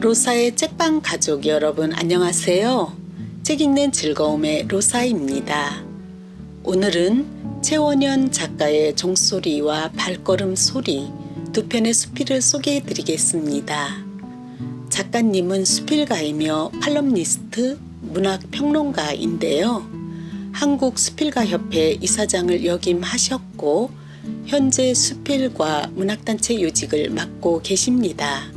로사의 책방 가족 여러분 안녕하세요. 책 읽는 즐거움의 로사입니다. 오늘은 최원현 작가의 종소리와 발걸음 소리 두 편의 수필을 소개해 드리겠습니다. 작가님은 수필가이며 칼럼니스트, 문학평론가인데요. 한국수필가협회 이사장을 역임하셨고 현재 수필과 문학단체 요직을 맡고 계십니다.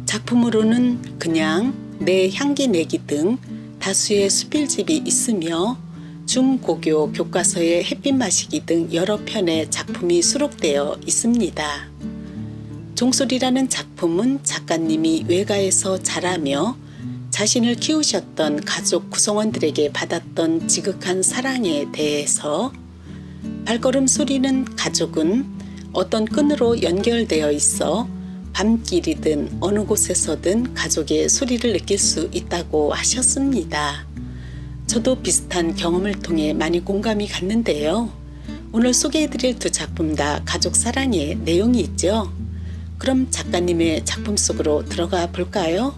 작품으로는 그냥 내 향기 내기 등 다수의 수필집이 있으며 중고교 교과서의 햇빛 마시기 등 여러 편의 작품이 수록되어 있습니다. 종소리라는 작품은 작가님이 외가에서 자라며 자신을 키우셨던 가족 구성원들에게 받았던 지극한 사랑에 대해서, 발걸음 소리는 가족은 어떤 끈으로 연결되어 있어 밤길이든 어느 곳에서든 가족의 소리를 느낄 수 있다고 하셨습니다. 저도 비슷한 경험을 통해 많이 공감이 갔는데요. 오늘 소개해드릴 두 작품 다 가족 사랑의 내용이 있죠. 그럼 작가님의 작품 속으로 들어가 볼까요?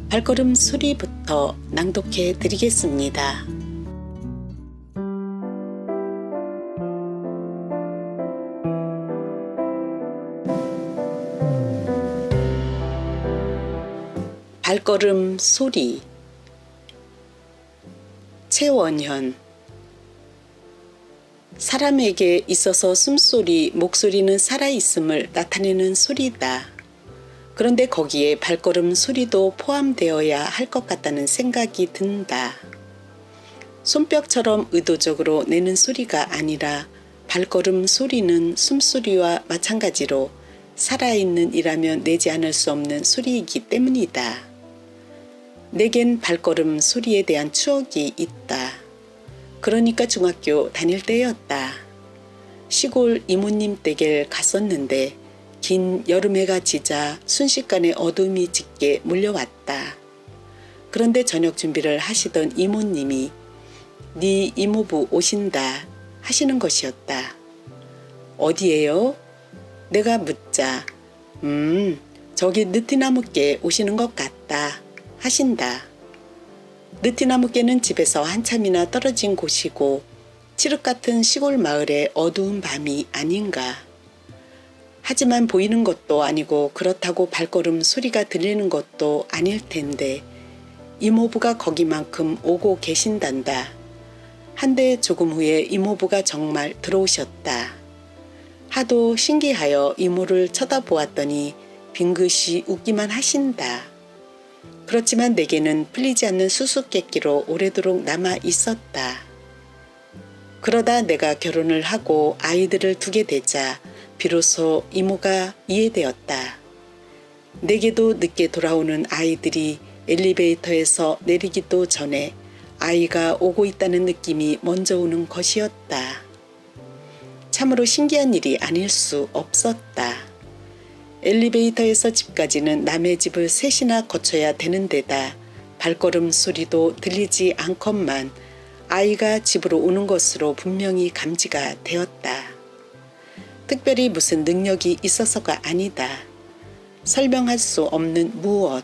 발걸음 소리부터 낭독해 드리겠습니다. 발걸음 소리. 최원현. 사람에게 있어서 숨소리, 목소리는 살아있음을 나타내는 소리다. 그런데 거기에 발걸음 소리도 포함되어야 할 것 같다는 생각이 든다. 손뼉처럼 의도적으로 내는 소리가 아니라 발걸음 소리는 숨소리와 마찬가지로 살아있는 이라면 내지 않을 수 없는 소리이기 때문이다. 내겐 발걸음 소리에 대한 추억이 있다. 그러니까 중학교 다닐 때였다. 시골 이모님 댁에 갔었는데 긴 여름해가 지자 순식간에 어둠이 짙게 몰려왔다. 그런데 저녁 준비를 하시던 이모님이 "네 이모부 오신다" 하시는 것이었다. "어디에요?" 내가 묻자 저기 느티나무께 오시는 것 같다 하신다. 느티나무께는 집에서 한참이나 떨어진 곳이고 칠흑 같은 시골 마을의 어두운 밤이 아닌가. 하지만 보이는 것도 아니고 그렇다고 발걸음 소리가 들리는 것도 아닐 텐데 이모부가 거기만큼 오고 계신단다. 한데 조금 후에 이모부가 정말 들어오셨다. 하도 신기하여 이모를 쳐다보았더니 빙긋이 웃기만 하신다. 그렇지만 내게는 풀리지 않는 수수께끼로 오래도록 남아 있었다. 그러다 내가 결혼을 하고 아이들을 두게 되자 비로소 이모가 이해되었다. 내게도 늦게 돌아오는 아이들이 엘리베이터에서 내리기도 전에 아이가 오고 있다는 느낌이 먼저 오는 것이었다. 참으로 신기한 일이 아닐 수 없었다. 엘리베이터에서 집까지는 남의 집을 셋이나 거쳐야 되는 데다 발걸음 소리도 들리지 않건만 아이가 집으로 오는 것으로 분명히 감지가 되었다. 특별히 무슨 능력이 있어서가 아니다. 설명할 수 없는 무엇,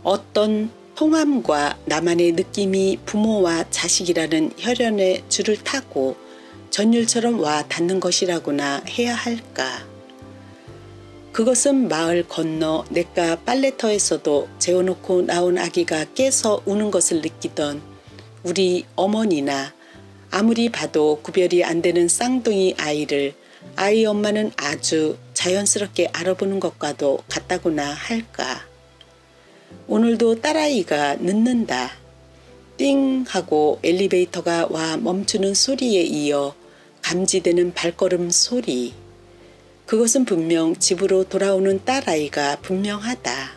어떤 통함과 나만의 느낌이 부모와 자식이라는 혈연의 줄을 타고 전율처럼 와 닿는 것이라고나 해야 할까. 그것은 마을 건너 냇가 빨래터에서도 재워놓고 나온 아기가 깨서 우는 것을 느끼던 우리 어머니나 아무리 봐도 구별이 안 되는 쌍둥이 아이를 아이 엄마는 아주 자연스럽게 알아보는 것과도 같다고나 할까. 오늘도 딸아이가 늦는다. 띵 하고 엘리베이터가 와 멈추는 소리에 이어 감지되는 발걸음 소리. 그것은 분명 집으로 돌아오는 딸아이가 분명하다.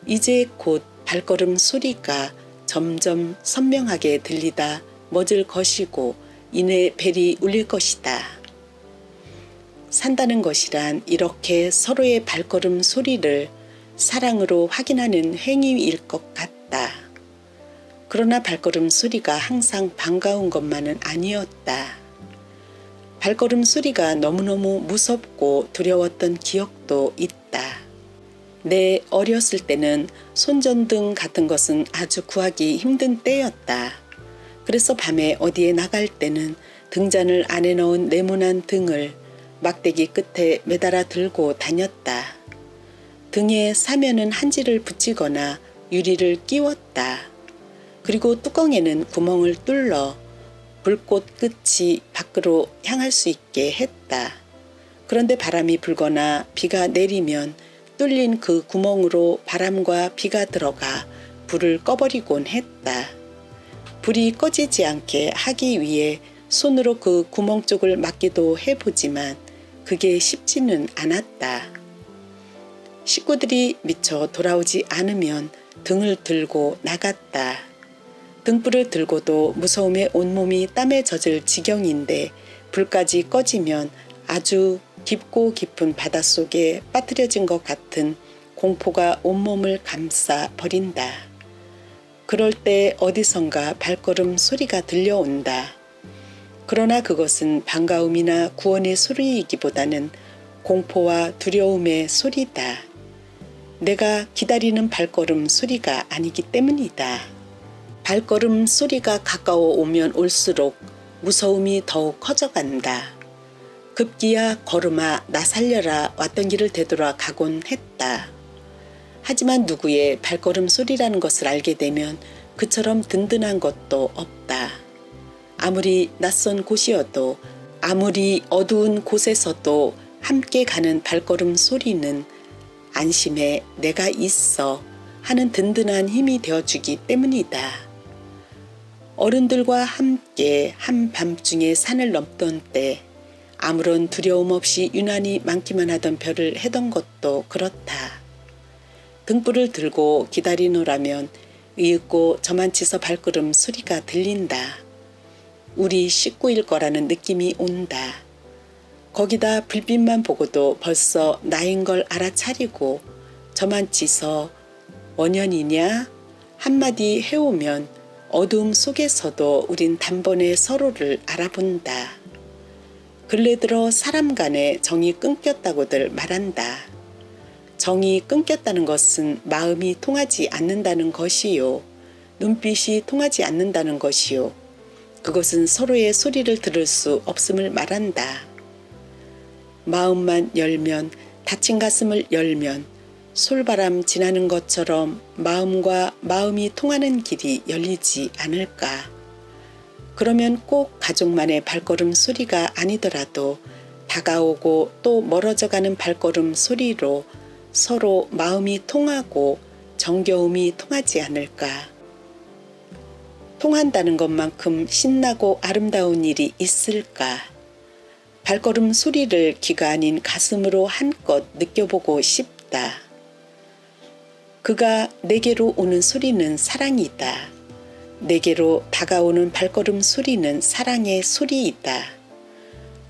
이제 곧 발걸음 소리가 점점 선명하게 들리다 멎을 것이고 이내 벨이 울릴 것이다. 산다는 것이란 이렇게 서로의 발걸음 소리를 사랑으로 확인하는 행위일 것 같다. 그러나 발걸음 소리가 항상 반가운 것만은 아니었다. 발걸음 소리가 너무너무 무섭고 두려웠던 기억도 있다. 내 어렸을 때는 손전등 같은 것은 아주 구하기 힘든 때였다. 그래서 밤에 어디에 나갈 때는 등잔을 안에 넣은 네모난 등을 막대기 끝에 매달아 들고 다녔다. 등에 사면은 한지를 붙이거나 유리를 끼웠다. 그리고 뚜껑에는 구멍을 뚫러 불꽃 끝이 밖으로 향할 수 있게 했다. 그런데 바람이 불거나 비가 내리면 뚫린 그 구멍으로 바람과 비가 들어가 불을 꺼버리곤 했다. 불이 꺼지지 않게 하기 위해 손으로 그 구멍 쪽을 막기도 해보지만 그게 쉽지는 않았다. 식구들이 미처 돌아오지 않으면 등을 들고 나갔다. 등불을 들고도 무서움에 온몸이 땀에 젖을 지경인데 불까지 꺼지면 아주 깊고 깊은 바닷속에 빠뜨려진 것 같은 공포가 온몸을 감싸 버린다. 그럴 때 어디선가 발걸음 소리가 들려온다. 그러나 그것은 반가움이나 구원의 소리이기보다는 공포와 두려움의 소리다. 내가 기다리는 발걸음 소리가 아니기 때문이다. 발걸음 소리가 가까워 오면 올수록 무서움이 더욱 커져간다. 급기야 걸음아 나 살려라 왔던 길을 되돌아 가곤 했다. 하지만 누구의 발걸음 소리라는 것을 알게 되면 그처럼 든든한 것도 없다. 아무리 낯선 곳이어도 아무리 어두운 곳에서도 함께 가는 발걸음 소리는 안심해 내가 있어 하는 든든한 힘이 되어주기 때문이다. 어른들과 함께 한밤중에 산을 넘던 때 아무런 두려움 없이 유난히 많기만 하던 별을 해던 것도 그렇다. 등불을 들고 기다리노라면 이윽고 저만치서 발걸음 소리가 들린다. 우리 식구일 거라는 느낌이 온다. 거기다 불빛만 보고도 벌써 나인 걸 알아차리고 저만치서 원년이냐 한마디 해오면 어두움 속에서도 우린 단번에 서로를 알아본다. 근래 들어 사람 간에 정이 끊겼다고들 말한다. 정이 끊겼다는 것은 마음이 통하지 않는다는 것이요. 눈빛이 통하지 않는다는 것이요. 그것은 서로의 소리를 들을 수 없음을 말한다. 마음만 열면, 닫힌 가슴을 열면 솔바람 지나는 것처럼 마음과 마음이 통하는 길이 열리지 않을까. 그러면 꼭 가족만의 발걸음 소리가 아니더라도 다가오고 또 멀어져가는 발걸음 소리로 서로 마음이 통하고 정겨움이 통하지 않을까. 통한다는 것만큼 신나고 아름다운 일이 있을까. 발걸음 소리를 귀가 아닌 가슴으로 한껏 느껴보고 싶다. 그가 내게로 오는 소리는 사랑이다. 내게로 다가오는 발걸음 소리는 사랑의 소리이다.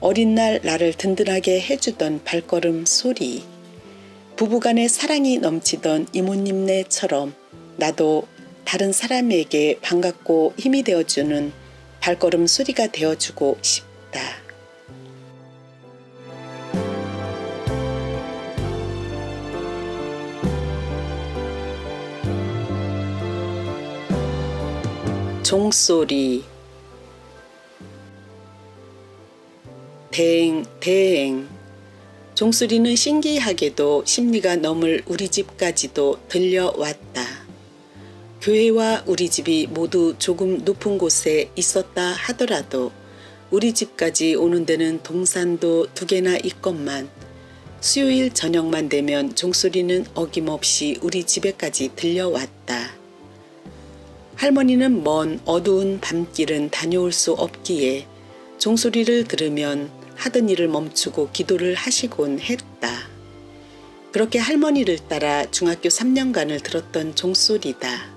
어린 날 나를 든든하게 해주던 발걸음 소리. 부부간의 사랑이 넘치던 이모님네처럼 나도 다른 사람에게 반갑고 힘이 되어주는 발걸음 소리가 되어주고 싶다. 종소리. 대행 대행. 종소리는 신기하게도 심리가 넘을 우리 집까지도 들려왔다. 교회와 우리 집이 모두 조금 높은 곳에 있었다 하더라도 우리 집까지 오는 데는 동산도 2개나 있건만 수요일 저녁만 되면 종소리는 어김없이 우리 집에까지 들려왔다. 할머니는 먼 어두운 밤길은 다녀올 수 없기에 종소리를 들으면 하던 일을 멈추고 기도를 하시곤 했다. 그렇게 할머니를 따라 중학교 3년간을 들었던 종소리다.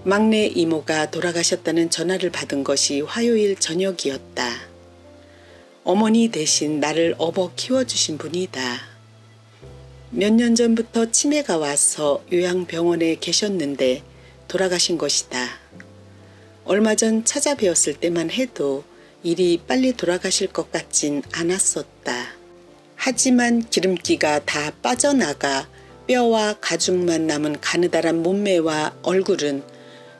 막내 이모가 돌아가셨다는 전화를 받은 것이 화요일 저녁이었다. 어머니 대신 나를 업어 키워주신 분이다. 몇 년 전부터 치매가 와서 요양병원에 계셨는데 돌아가신 것이다. 얼마 전 찾아뵈었을 때만 해도 일이 빨리 돌아가실 것 같진 않았었다. 하지만 기름기가 다 빠져나가 뼈와 가죽만 남은 가느다란 몸매와 얼굴은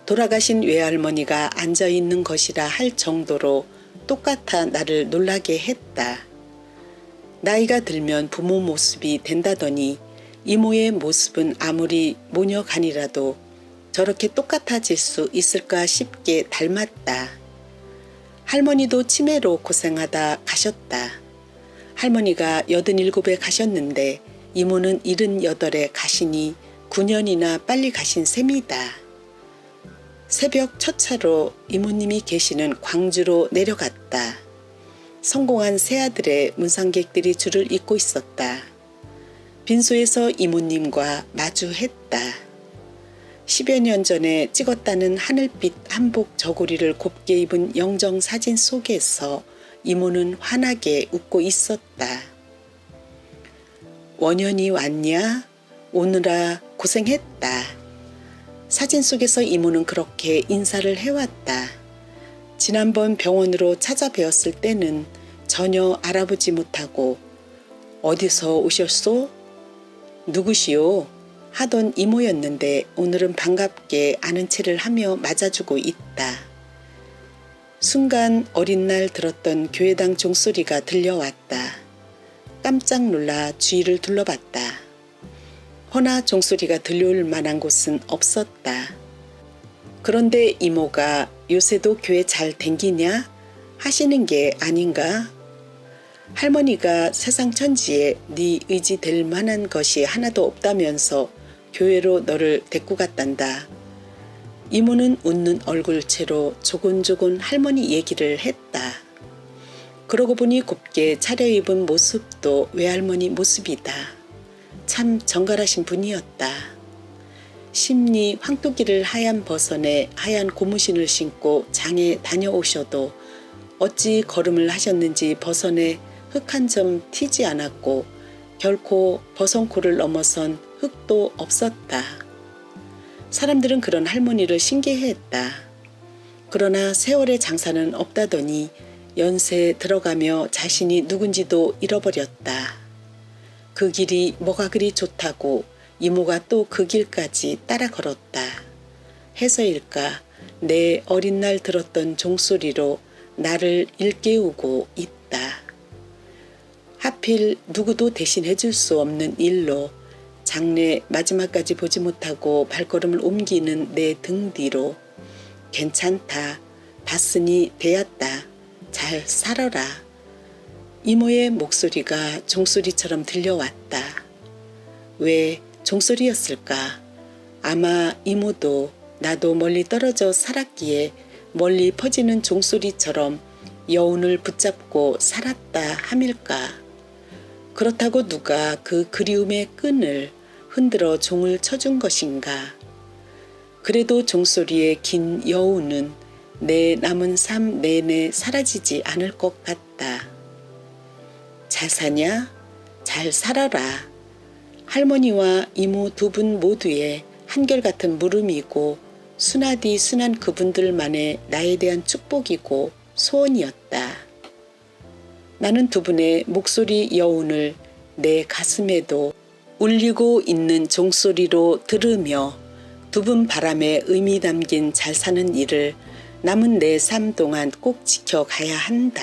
돌아가신 외할머니가 앉아있는 것이라 할 정도로 똑같아 나를 놀라게 했다. 나이가 들면 부모 모습이 된다더니 이모의 모습은 아무리 모녀간이라도 저렇게 똑같아질 수 있을까 싶게 닮았다. 할머니도 치매로 고생하다 가셨다. 할머니가 87에 가셨는데 이모는 78에 가시니 9년이나 빨리 가신 셈이다. 새벽 첫 차로 이모님이 계시는 광주로 내려갔다. 성공한 새아들의 문상객들이 줄을 잇고 있었다. 빈소에서 이모님과 마주했다. 10여 년 전에 찍었다는 하늘빛 한복 저고리를 곱게 입은 영정 사진 속에서 이모는 환하게 웃고 있었다. 원현이 왔냐? 오느라 고생했다. 사진 속에서 이모는 그렇게 인사를 해왔다. 지난번 병원으로 찾아뵈었을 때는 전혀 알아보지 못하고 어디서 오셨소? 누구시오? 하던 이모였는데 오늘은 반갑게 아는 체를 하며 맞아주고 있다. 순간 어린 날 들었던 교회당 종소리가 들려왔다. 깜짝 놀라 주위를 둘러봤다. 허나 종소리가 들려올 만한 곳은 없었다. 그런데 이모가 요새도 교회 잘 댕기냐? 하시는 게 아닌가? 할머니가 세상 천지에 네 의지 될 만한 것이 하나도 없다면서 교회로 너를 데리고 갔단다. 이모는 웃는 얼굴채로 조곤조곤 할머니 얘기를 했다. 그러고 보니 곱게 차려입은 모습도 외할머니 모습이다. 참 정갈하신 분이었다. 심리 황토기를 하얀 버선에 하얀 고무신을 신고 장에 다녀오셔도 어찌 걸음을 하셨는지 버선에 흙 한 점 튀지 않았고 결코 버선코를 넘어선 흙도 없었다. 사람들은 그런 할머니를 신기해했다. 그러나 세월의 장사는 없다더니 연세에 들어가며 자신이 누군지도 잃어버렸다. 그 길이 뭐가 그리 좋다고 이모가 또 그 길까지 따라 걸었다. 해서일까 내 어린 날 들었던 종소리로 나를 일깨우고 있다. 하필 누구도 대신해 줄 수 없는 일로 장례 마지막까지 보지 못하고 발걸음을 옮기는 내 등 뒤로 괜찮다. 봤으니 되었다. 잘 살아라. 이모의 목소리가 종소리처럼 들려왔다. 왜 종소리였을까? 아마 이모도 나도 멀리 떨어져 살았기에 멀리 퍼지는 종소리처럼 여운을 붙잡고 살았다 함일까? 그렇다고 누가 그 그리움의 끈을 흔들어 종을 쳐준 것인가? 그래도 종소리의 긴 여운은 내 남은 삶 내내 사라지지 않을 것 같다. 잘 사냐? 잘 살아라. 할머니와 이모 두 분 모두의 한결같은 물음이고 순하디 순한 그분들만의 나에 대한 축복이고 소원이었다. 나는 두 분의 목소리 여운을 내 가슴에도 울리고 있는 종소리로 들으며 두 분 바람에 의미 담긴 잘 사는 일을 남은 내 삶 동안 꼭 지켜가야 한다.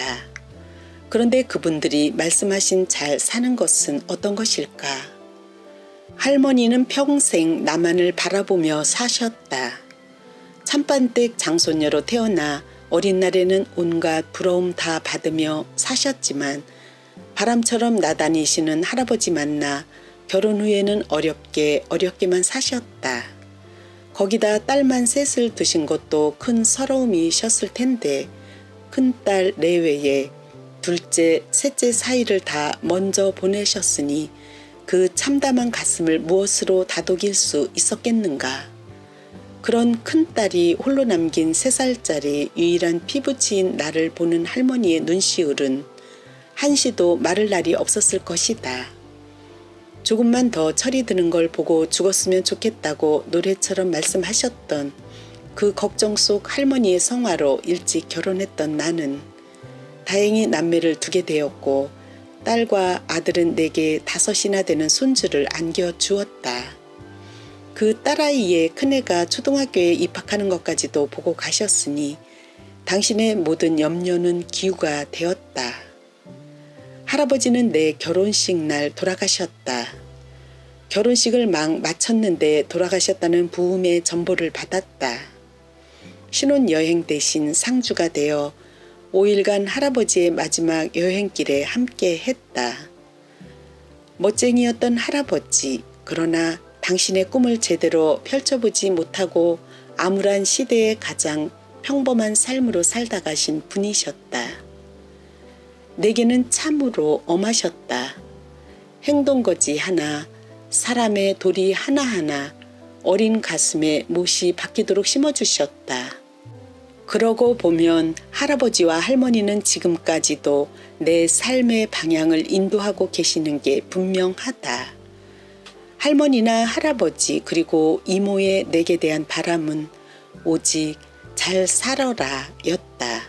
그런데 그분들이 말씀하신 잘 사는 것은 어떤 것일까? 할머니는 평생 나만을 바라보며 사셨다. 참반댁 장손녀로 태어나 어린 날에는 온갖 부러움 다 받으며 사셨지만 바람처럼 나다니시는 할아버지 만나 결혼 후에는 어렵게만 사셨다. 거기다 딸만 셋을 두신 것도 큰 서러움이셨을 텐데 큰딸 내외에 둘째, 셋째 사이를 다 먼저 보내셨으니 그 참담한 가슴을 무엇으로 다독일 수 있었겠는가. 그런 큰딸이 홀로 남긴 3살짜리 유일한 피부치인 나를 보는 할머니의 눈시울은 한시도 마를 날이 없었을 것이다. 조금만 더 철이 드는 걸 보고 죽었으면 좋겠다고 노래처럼 말씀하셨던 그 걱정 속 할머니의 성화로 일찍 결혼했던 나는 다행히 남매를 두게 되었고 딸과 아들은 내게 5이나 되는 손주를 안겨주었다. 그 딸아이의 큰애가 초등학교에 입학하는 것까지도 보고 가셨으니 당신의 모든 염려는 기우가 되었다. 할아버지는 내 결혼식 날 돌아가셨다. 결혼식을 막 마쳤는데 돌아가셨다는 부음의 전보를 받았다. 신혼여행 대신 상주가 되어 5일간 할아버지의 마지막 여행길에 함께 했다. 멋쟁이였던 할아버지, 그러나 당신의 꿈을 제대로 펼쳐보지 못하고 암울한 시대의 가장 평범한 삶으로 살다 가신 분이셨다. 내게는 참으로 엄하셨다. 행동거지 하나, 사람의 도리 하나하나 어린 가슴에 못이 박히도록 심어주셨다. 그러고 보면 할아버지와 할머니는 지금까지도 내 삶의 방향을 인도하고 계시는 게 분명하다. 할머니나 할아버지 그리고 이모의 내게 대한 바람은 오직 잘 살아라 였다.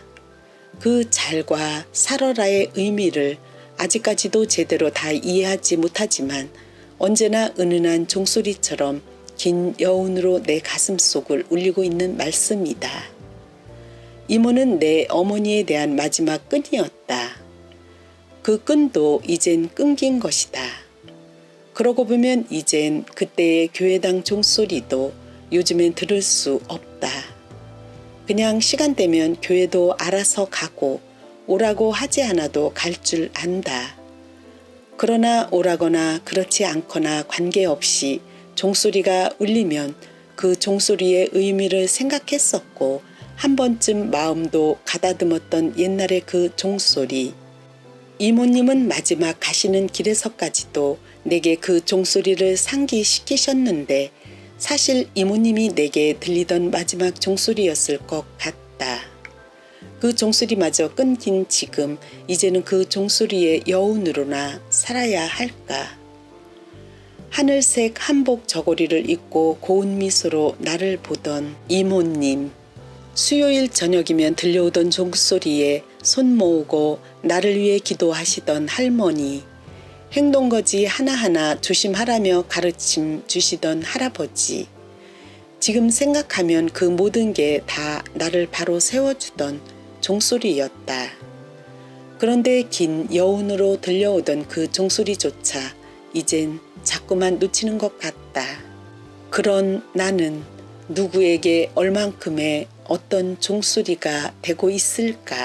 그 잘과 살아라의 의미를 아직까지도 제대로 다 이해하지 못하지만 언제나 은은한 종소리처럼 긴 여운으로 내 가슴속을 울리고 있는 말씀이다. 이모는 내 어머니에 대한 마지막 끈이었다. 그 끈도 이젠 끊긴 것이다. 그러고 보면 이젠 그때의 교회당 종소리도 요즘엔 들을 수 없다. 그냥 시간 되면 교회도 알아서 가고 오라고 하지 않아도 갈 줄 안다. 그러나 오라거나 그렇지 않거나 관계없이 종소리가 울리면 그 종소리의 의미를 생각했었고 한 번쯤 마음도 가다듬었던 옛날의 그 종소리. 이모님은 마지막 가시는 길에서까지도 내게 그 종소리를 상기시키셨는데 사실 이모님이 내게 들리던 마지막 종소리였을 것 같다. 그 종소리마저 끊긴 지금 이제는 그 종소리의 여운으로나 살아야 할까. 하늘색 한복 저고리를 입고 고운 미소로 나를 보던 이모님. 수요일 저녁이면 들려오던 종소리에 손 모으고 나를 위해 기도하시던 할머니. 행동거지 하나하나 조심하라며 가르침 주시던 할아버지. 지금 생각하면 그 모든 게 다 나를 바로 세워주던 종소리였다. 그런데 긴 여운으로 들려오던 그 종소리조차 이젠 자꾸만 놓치는 것 같다. 그런 나는 누구에게 얼만큼의 어떤 종소리가 되고 있을까?